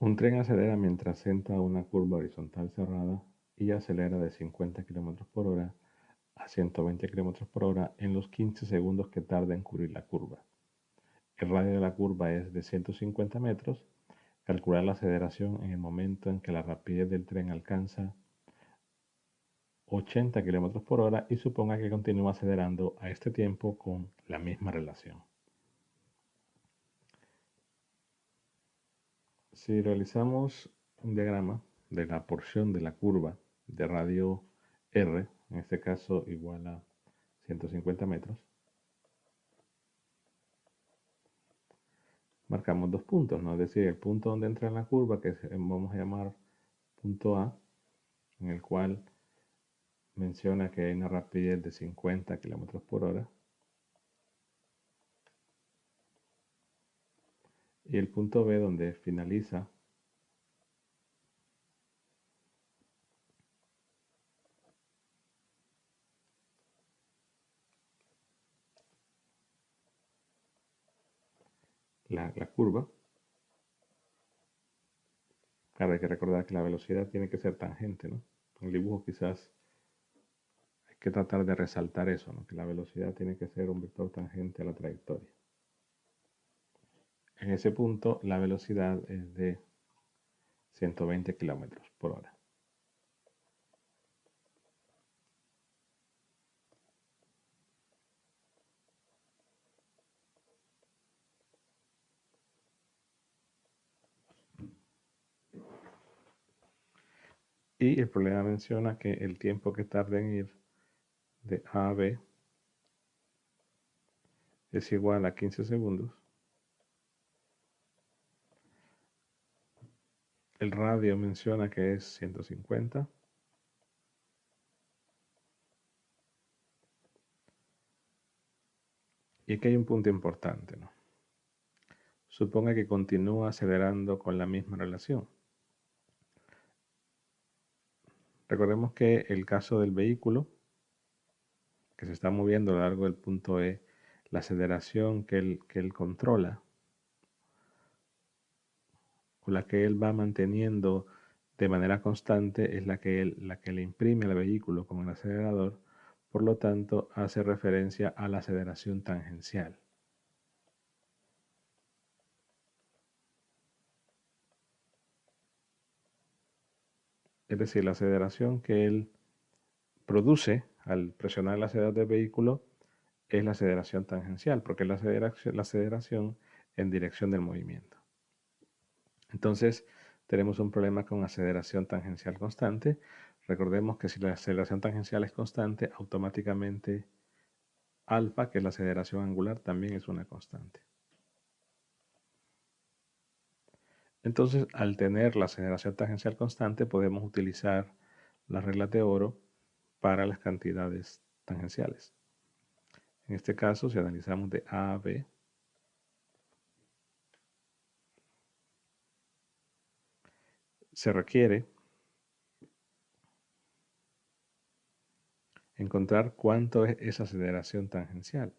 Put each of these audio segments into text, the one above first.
Un tren acelera mientras entra una curva horizontal cerrada y acelera de 50 km por hora a 120 km por hora en los 15 segundos que tarda en cubrir la curva. El radio de la curva es de 150 metros. Calcular la aceleración en el momento en que la rapidez del tren alcanza 80 km por hora y suponga que continúa acelerando a este tiempo con la misma relación. Si realizamos un diagrama de la porción de la curva de radio R, en este caso igual a 150 metros, marcamos dos puntos, ¿no? Es decir, el punto donde entra en la curva, que vamos a llamar punto A, en el cual menciona que hay una rapidez de 50 km por hora, y el punto B donde finaliza la curva. Claro, hay que recordar que la velocidad tiene que ser tangente, ¿no? En el dibujo quizás hay que tratar de resaltar eso, ¿no? Que la velocidad tiene que ser un vector tangente a la trayectoria. En ese punto la velocidad es de 120 km por hora. Y el problema menciona que el tiempo que tarda en ir de A a B es igual a 15 segundos. El radio menciona que es 150. Y aquí hay un punto importante, ¿no? Suponga que continúa acelerando con la misma relación. Recordemos que el caso del vehículo que se está moviendo a lo largo del punto E, la aceleración que él controla o la que él va manteniendo de manera constante es la que le imprime al vehículo con el acelerador, por lo tanto hace referencia a la aceleración tangencial. Es decir, la aceleración que él produce al presionar el acelerador del vehículo es la aceleración tangencial, porque es la aceleración en dirección del movimiento. Entonces, tenemos un problema con aceleración tangencial constante. Recordemos que si la aceleración tangencial es constante, automáticamente alfa, que es la aceleración angular, también es una constante. Entonces, al tener la aceleración tangencial constante, podemos utilizar las reglas de oro para las cantidades tangenciales. En este caso, si analizamos de A a B, se requiere encontrar cuánto es esa aceleración tangencial.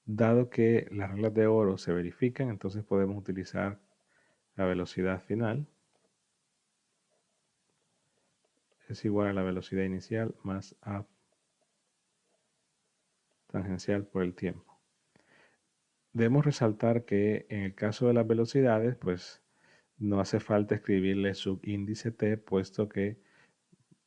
Dado que las reglas de oro se verifican, entonces podemos utilizar la velocidad final es igual a la velocidad inicial más A tangencial por el tiempo. Debemos resaltar que en el caso de las velocidades, pues no hace falta escribirle subíndice t, puesto que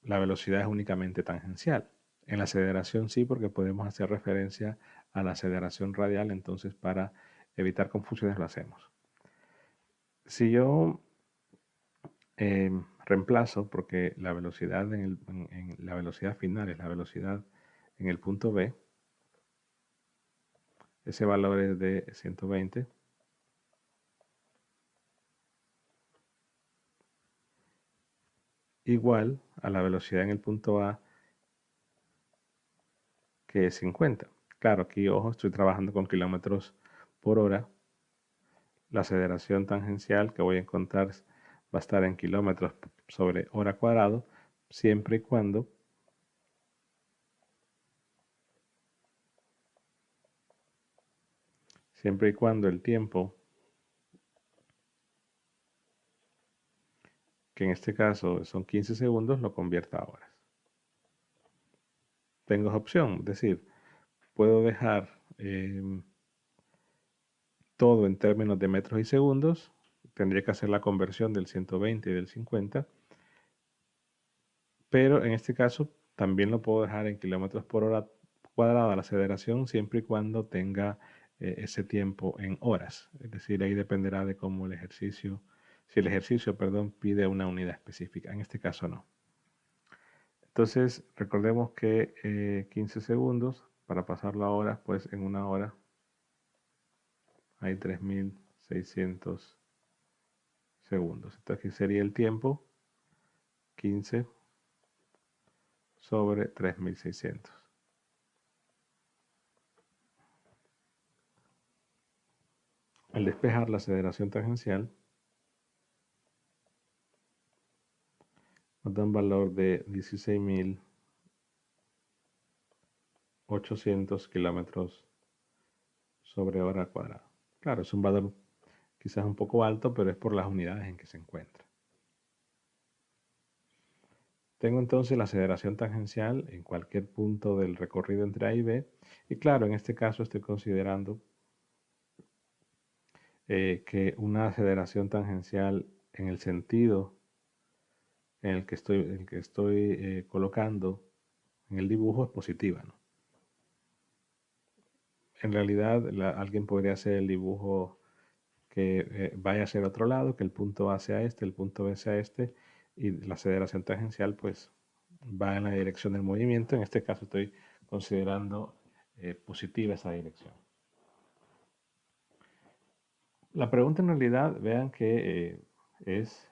la velocidad es únicamente tangencial. En la aceleración sí, porque podemos hacer referencia a la aceleración radial, entonces para evitar confusiones lo hacemos. Si yo reemplazo, porque la velocidad en la velocidad final es la velocidad en el punto B, ese valor es de 120. Igual a la velocidad en el punto A, que es 50. Claro, aquí, ojo, estoy trabajando con kilómetros por hora. La aceleración tangencial que voy a encontrar va a estar en kilómetros sobre hora cuadrado, siempre y cuando el tiempo que en este caso son 15 segundos, lo convierta a horas. Tengo opción, es decir, puedo dejar todo en términos de metros y segundos. Tendría que hacer la conversión del 120 y del 50. Pero en este caso también lo puedo dejar en kilómetros por hora cuadrada la aceleración siempre y cuando tenga ese tiempo en horas. Es decir, ahí dependerá de cómo el ejercicio, si el ejercicio, perdón, pide una unidad específica. En este caso no. Entonces, recordemos que 15 segundos para pasarlo a horas, pues en una hora hay 3600 segundos. Entonces aquí sería el tiempo 15 sobre 3600. Al despejar la aceleración tangencial, nos da un valor de 16.800 kilómetros sobre hora cuadrada. Claro, es un valor quizás un poco alto, pero es por las unidades en que se encuentra. Tengo entonces la aceleración tangencial en cualquier punto del recorrido entre A y B. Y claro, en este caso estoy considerando que una aceleración tangencial en el sentido en el que estoy colocando en el dibujo es positiva, ¿no? En realidad, alguien podría hacer el dibujo que vaya hacia el otro lado, que el punto A sea este, el punto B sea este, y la aceleración tangencial pues va en la dirección del movimiento. En este caso estoy considerando positiva esa dirección. La pregunta en realidad, vean que es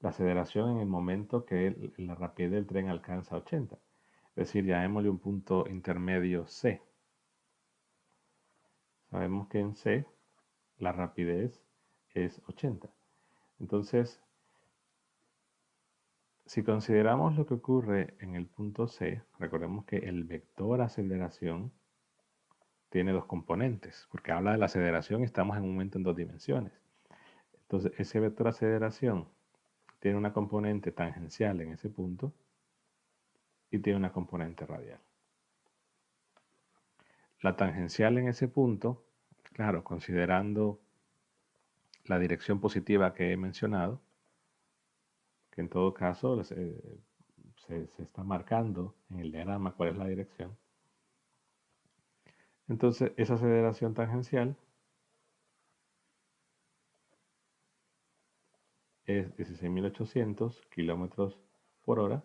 la aceleración en el momento que la rapidez del tren alcanza 80. Es decir, llamémosle un punto intermedio C. Sabemos que en C la rapidez es 80. Entonces, si consideramos lo que ocurre en el punto C, recordemos que el vector aceleración tiene dos componentes, porque habla de la aceleración y estamos en un momento en dos dimensiones. Entonces, ese vector aceleración tiene una componente tangencial en ese punto y tiene una componente radial. La tangencial en ese punto, claro, considerando la dirección positiva que he mencionado, que en todo caso se está marcando en el diagrama cuál es la dirección. Entonces, esa aceleración tangencial es 16.800 kilómetros por hora.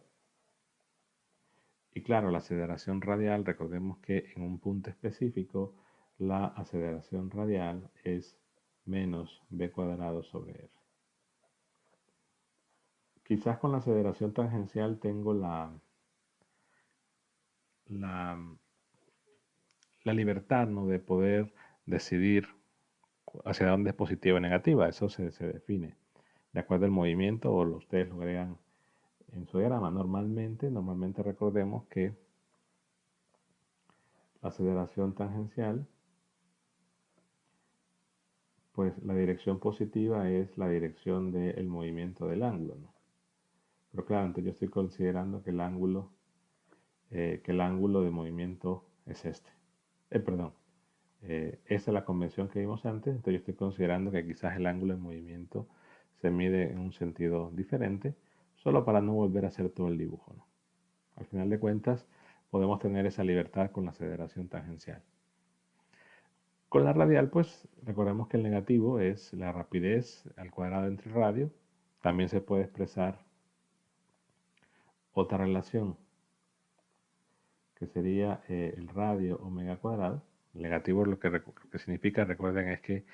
Y claro, la aceleración radial, recordemos que en un punto específico, la aceleración radial es menos b cuadrado sobre r. Quizás con la aceleración tangencial tengo la libertad, ¿no?, de poder decidir hacia dónde es positiva o negativa. Eso se define de acuerdo al movimiento o ustedes lo agregan en su diagrama. Normalmente recordemos que la aceleración tangencial, pues la dirección positiva es la dirección del movimiento del ángulo, ¿no? Pero claro, entonces yo estoy considerando que el ángulo de movimiento es este. Perdón, esta es la convención que vimos antes, entonces yo estoy considerando que quizás el ángulo de movimiento se mide en un sentido diferente, solo para no volver a hacer todo el dibujo, ¿no? Al final de cuentas, podemos tener esa libertad con la aceleración tangencial. Con la radial, pues recordemos que el negativo es la rapidez al cuadrado entre radio. También se puede expresar otra relación que sería el radio omega cuadrado. El negativo lo que significa, recuerden, es que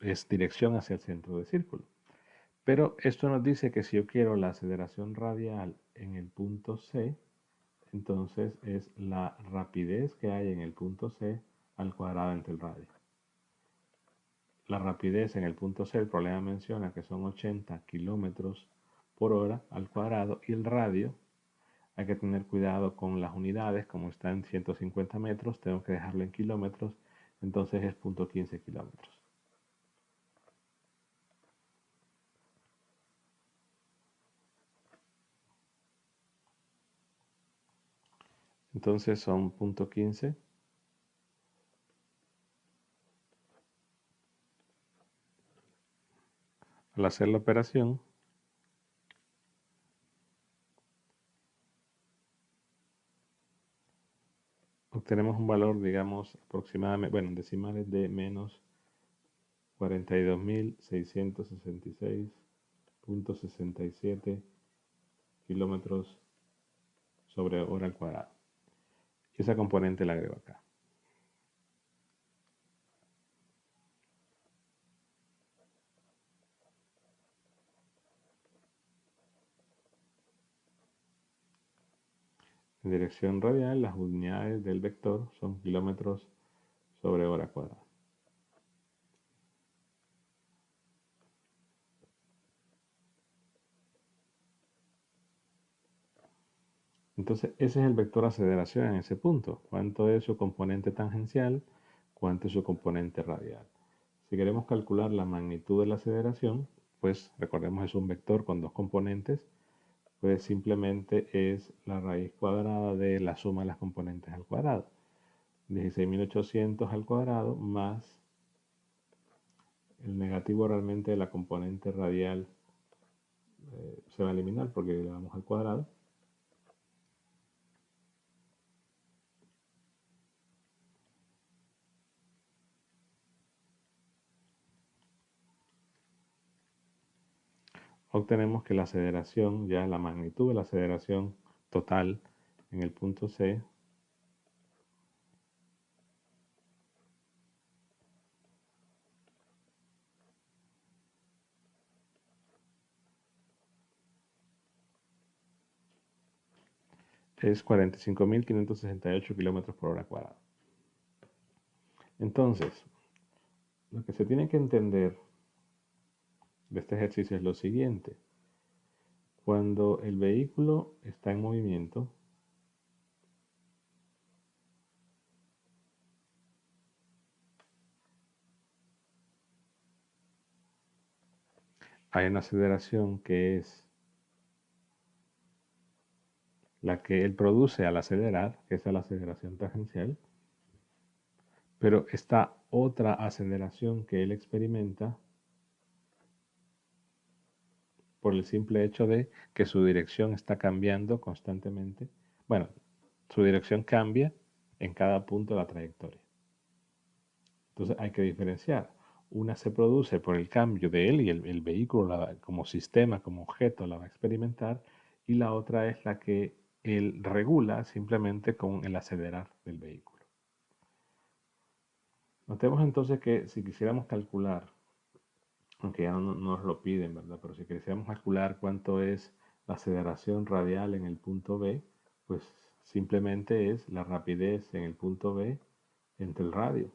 es dirección hacia el centro del círculo. Pero esto nos dice que si yo quiero la aceleración radial en el punto C, entonces es la rapidez que hay en el punto C al cuadrado entre el radio. La rapidez en el punto C, el problema menciona que son 80 kilómetros por hora al cuadrado, y el radio, hay que tener cuidado con las unidades, como está en 150 metros, tengo que dejarlo en kilómetros, entonces es 0.15 kilómetros. Entonces son 0.15. Al hacer la operación, obtenemos un valor, digamos, aproximadamente, bueno, en decimales de menos 42.666.67 kilómetros sobre hora al cuadrado. Y esa componente la agrego acá. En dirección radial, las unidades del vector son kilómetros sobre hora cuadrada. Entonces, ese es el vector aceleración en ese punto. ¿Cuánto es su componente tangencial? ¿Cuánto es su componente radial? Si queremos calcular la magnitud de la aceleración, pues recordemos es un vector con dos componentes, pues simplemente es la raíz cuadrada de la suma de las componentes al cuadrado. 16.800 al cuadrado más el negativo realmente de la componente radial se va a eliminar porque le damos al cuadrado. Obtenemos que la aceleración, ya la magnitud de la aceleración total en el punto C es 45.568 kilómetros por hora cuadrada. Entonces, lo que se tiene que entender de este ejercicio es lo siguiente. Cuando el vehículo está en movimiento, hay una aceleración que es la que él produce al acelerar, que es la aceleración tangencial, pero está otra aceleración que él experimenta por el simple hecho de que su dirección está cambiando constantemente. Bueno, su dirección cambia en cada punto de la trayectoria. Entonces hay que diferenciar. Una se produce por el cambio de él y el vehículo como sistema, como objeto, la va a experimentar, y la otra es la que él regula simplemente con el acelerar del vehículo. Notemos entonces que si quisiéramos calcular, aunque ya no nos lo piden, ¿verdad? Pero si quisiéramos calcular cuánto es la aceleración radial en el punto B, pues simplemente es la rapidez en el punto B entre el radio.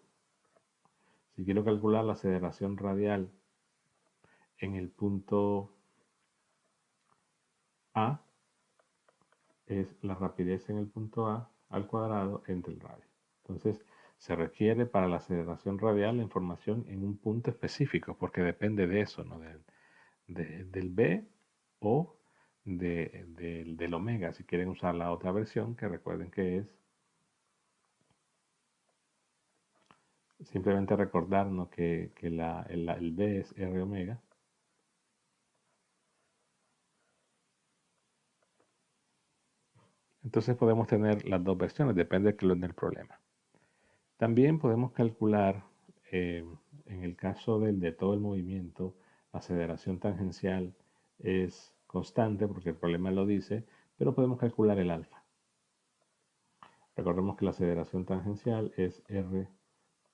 Si quiero calcular la aceleración radial en el punto A, es la rapidez en el punto A al cuadrado entre el radio. Entonces, se requiere para la aceleración radial la información en un punto específico, porque depende de eso, ¿no? Del B o del omega, si quieren usar la otra versión, que recuerden que es simplemente recordarnos que el B es R omega. Entonces podemos tener las dos versiones, depende del problema. También podemos calcular, en el caso de todo el movimiento, la aceleración tangencial es constante porque el problema lo dice, pero podemos calcular el alfa. Recordemos que la aceleración tangencial es R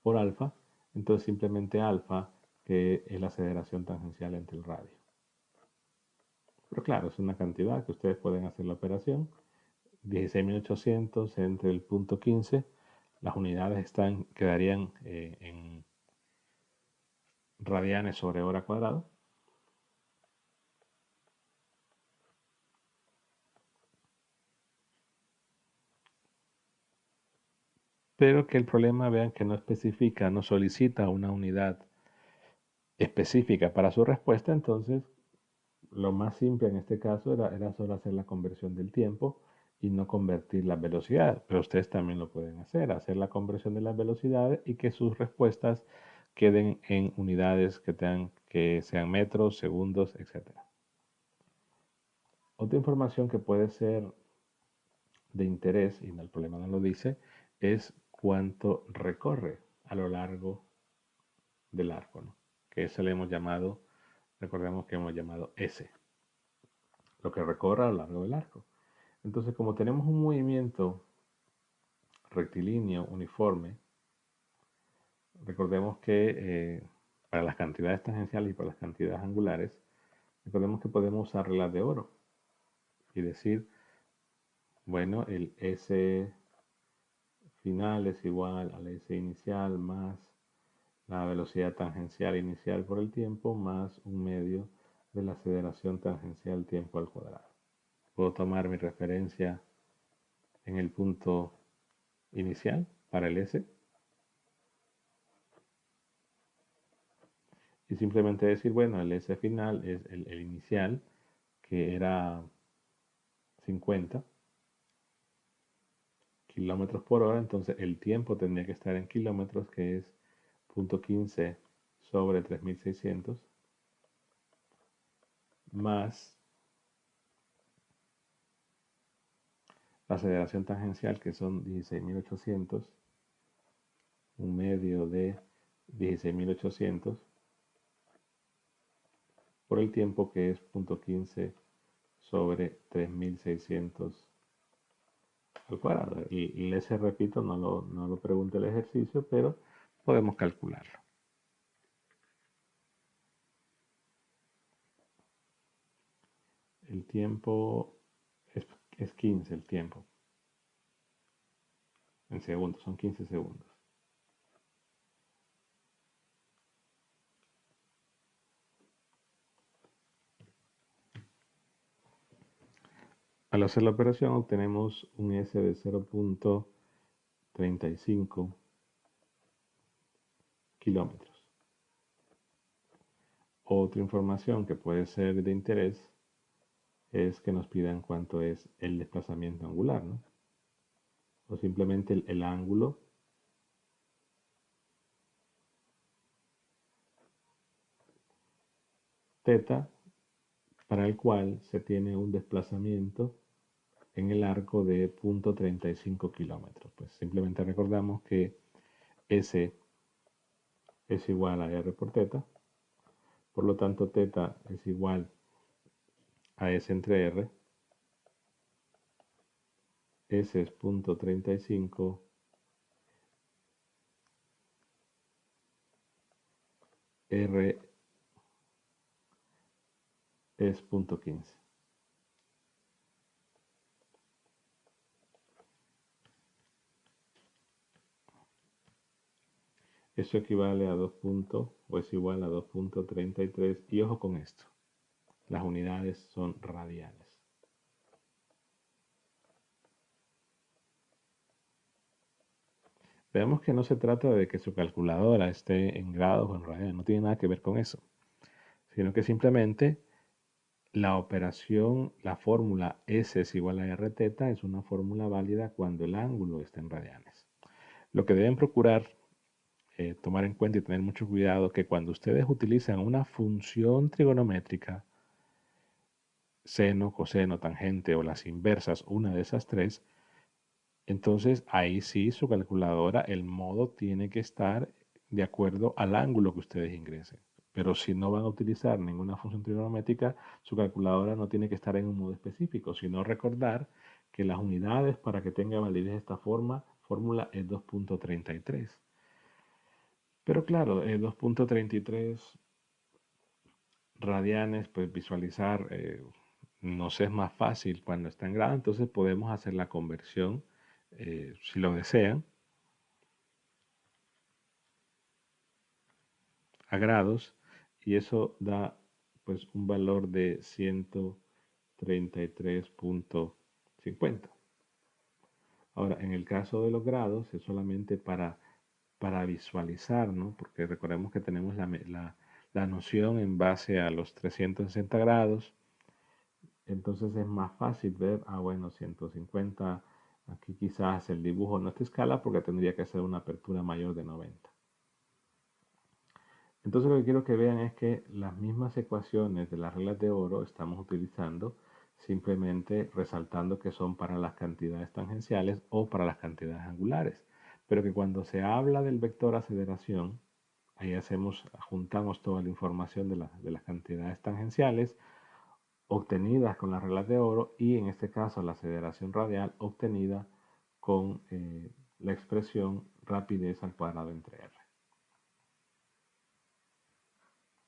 por alfa, entonces simplemente alfa, que es la aceleración tangencial entre el radio. Pero claro, es una cantidad que ustedes pueden hacer la operación. 16.800 entre el punto 15, las unidades quedarían en radianes sobre hora cuadrada. Pero que el problema, vean que no especifica, no solicita una unidad específica para su respuesta, entonces lo más simple en este caso era solo hacer la conversión del tiempo y no convertir las velocidades. Pero ustedes también lo pueden hacer la conversión de las velocidades y que sus respuestas queden en unidades que sean metros, segundos, etc. Otra información que puede ser de interés, y el problema no lo dice, es cuánto recorre a lo largo del arco, ¿no? Que eso le hemos llamado, recordemos que hemos llamado S, lo que recorre a lo largo del arco. Entonces, como tenemos un movimiento rectilíneo uniforme, recordemos que para las cantidades tangenciales y para las cantidades angulares, recordemos que podemos usar reglas de oro y decir, bueno, el S final es igual al S inicial más la velocidad tangencial inicial por el tiempo más un medio de la aceleración tangencial tiempo al cuadrado. Puedo tomar mi referencia en el punto inicial para el S y simplemente decir, bueno, el S final es el inicial que era 50 kilómetros por hora, entonces el tiempo tendría que estar en kilómetros, que es 0.15 sobre 3600 más la aceleración tangencial, que son 16.800, un medio de 16.800 por el tiempo, que es 0.15 sobre 3600 al cuadrado. El S, repito, no lo pregunta el ejercicio, pero podemos calcularlo. El tiempo es 15, el tiempo en segundos, son 15 segundos. Al hacer la operación obtenemos un S de 0.35 kilómetros. Otra información que puede ser de interés es que nos pidan cuánto es el desplazamiento angular, ¿no? O simplemente el ángulo θ para el cual se tiene un desplazamiento en el arco de 0.35 kilómetros. Pues simplemente recordamos que S es igual a R por θ, por lo tanto θ es igual a S entre R, S es 0.35, R es 0.15. Eso equivale a 2 o es igual a 2.33 y ojo con esto, las unidades son radianes. Veamos que no se trata de que su calculadora esté en grados o en radianes, no tiene nada que ver con eso, sino que simplemente la operación, la fórmula S es igual a R θ es una fórmula válida cuando el ángulo está en radianes. Lo que deben procurar tomar en cuenta y tener mucho cuidado que cuando ustedes utilizan una función trigonométrica, seno, coseno, tangente o las inversas, una de esas tres, entonces ahí sí su calculadora, el modo tiene que estar de acuerdo al ángulo que ustedes ingresen. Pero si no van a utilizar ninguna función trigonométrica, su calculadora no tiene que estar en un modo específico, sino recordar que las unidades para que tenga validez esta fórmula es 2.33. Pero claro, 2.33 radianes, pues visualizar nos es más fácil cuando está en grado, entonces podemos hacer la conversión si lo desean a grados y eso da pues un valor de 133.50. Ahora, en el caso de los grados es solamente para visualizar, ¿no? Porque recordemos que tenemos la noción en base a los 360 grados, entonces es más fácil ver, bueno, 150, aquí quizás el dibujo no está a escala porque tendría que ser una apertura mayor de 90. Entonces lo que quiero que vean es que las mismas ecuaciones de las reglas de oro estamos utilizando, simplemente resaltando que son para las cantidades tangenciales o para las cantidades angulares. Pero que cuando se habla del vector aceleración, ahí juntamos toda la información de las cantidades tangenciales obtenidas con las reglas de oro y en este caso la aceleración radial obtenida con la expresión rapidez al cuadrado entre r.